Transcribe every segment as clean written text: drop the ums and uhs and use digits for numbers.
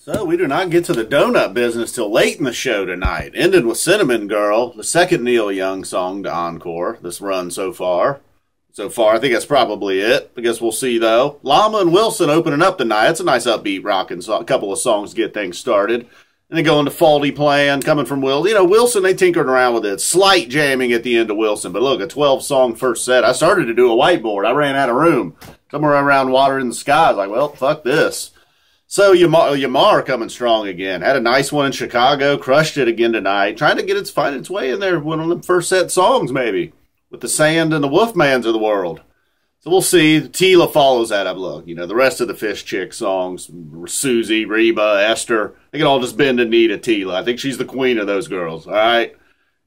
So we do not get to the donut business till late in the show tonight. Ended with Cinnamon Girl, the second Neil Young song to encore this run so far. I think that's probably it. I guess we'll see, though. Llama and Wilson opening up the night. It's a nice upbeat rocking couple of songs to get things started. And then going to Faulty Plan, coming from Wilson. You know, Wilson, they tinkered around with it. Slight jamming at the end of Wilson. But look, a 12-song first set. I started to do a whiteboard. I ran out of room. Somewhere around Water in the Sky. I was like, well, fuck this. So Llama coming strong again. Had a nice one in Chicago. Crushed it again tonight. Trying to find its way in there. One of them first set songs, maybe. With the Sand and the Wolfmans of the world. So we'll see. Tela follows that up. Look, you know, the rest of the Phish chick songs, Susie, Reba, Esther, they can all just bend the knee to Tela. I think she's the queen of those girls, all right?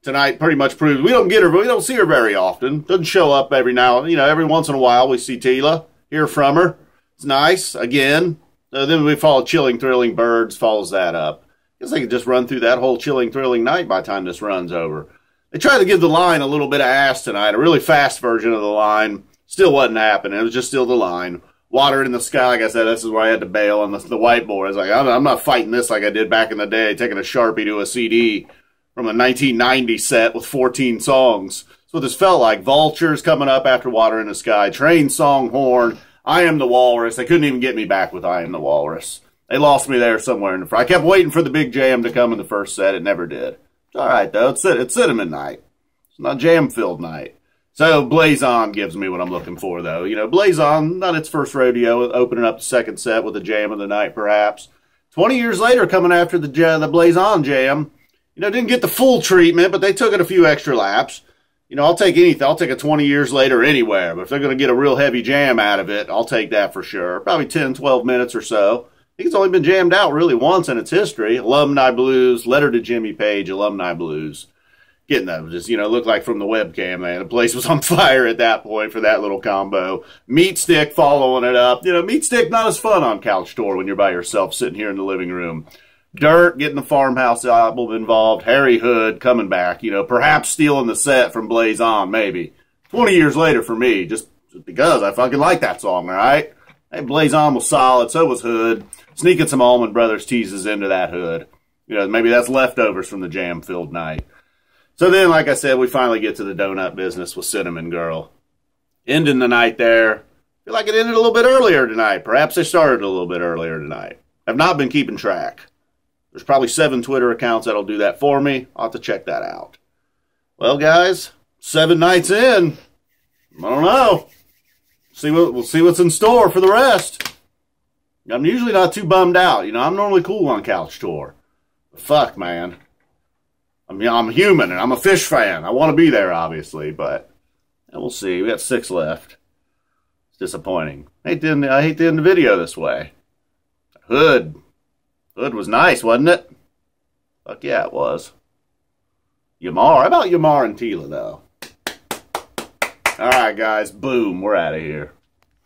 Tonight pretty much proves we don't get her, but we don't see her very often. Doesn't show up every once in a while we see Tela, hear from her. It's nice. Again, then we follow Chilling, Thrilling Birds, follows that up. I guess they could just run through that whole Chilling, Thrilling Night by the time this run's over. They tried to give the line a little bit of ass tonight, a really fast version of the line. Still wasn't happening. It was just still the line. Water in the Sky, like I said, this is where I had to bail on the whiteboard. I was like, I'm not fighting this like I did back in the day, taking a Sharpie to a CD from a 1990 set with 14 songs. That's what this felt like. Vultures coming up after Water in the Sky. Train Song, Horn. I Am the Walrus. They couldn't even get me back with I Am the Walrus. They lost me there somewhere in the front. I kept waiting for the big jam to come in the first set. It never did. It's all right, though. It's Cinnamon night. It's not jam-filled night. So Blaze On gives me what I'm looking for, though. You know, Blaze On, not its first rodeo, opening up the second set with a jam of the night, perhaps. 20 years later, coming after the Blaze On jam, you know, didn't get the full treatment, but they took it a few extra laps. You know, I'll take anything. I'll take a 20 years later anywhere. But if they're going to get a real heavy jam out of it, I'll take that for sure. Probably 10, 12 minutes or so. I think it's only been jammed out really once in its history. Alumni Blues, Letter to Jimmy Page, Alumni Blues. Getting those, just, you know, looked like from the webcam, man. The place was on fire at that point for that little combo. Meatstick following it up. You know, Meatstick not as fun on Couch Tour when you're by yourself sitting here in the living room. Dirt, getting the Farmhouse album involved. Harry Hood coming back, you know, perhaps stealing the set from Blaze On, maybe. 20 years later for me, just because I fucking like that song, all right? Hey, Blaze On was solid, so was Hood. Sneaking some Allman Brothers teases into that Hood. You know, maybe that's leftovers from the jam-filled night. So then, like I said, we finally get to the donut business with Cinnamon Girl. Ending the night there. I feel like it ended a little bit earlier tonight. Perhaps they started a little bit earlier tonight. I've not been keeping track. There's probably 7 Twitter accounts that'll do that for me. I'll have to check that out. Well, guys, 7 nights in. I don't know. We'll see what's in store for the rest. I'm usually not too bummed out. You know, I'm normally cool on Couch Tour. But fuck, man. I'm human, and I'm a Phish fan. I want to be there, obviously, but we'll see. We got 6 left. It's disappointing. I hate to end the video this way. Hood was nice, wasn't it? Fuck yeah, it was. Yamar. How about Yamar and Tela, though? All right, guys. Boom. We're out of here.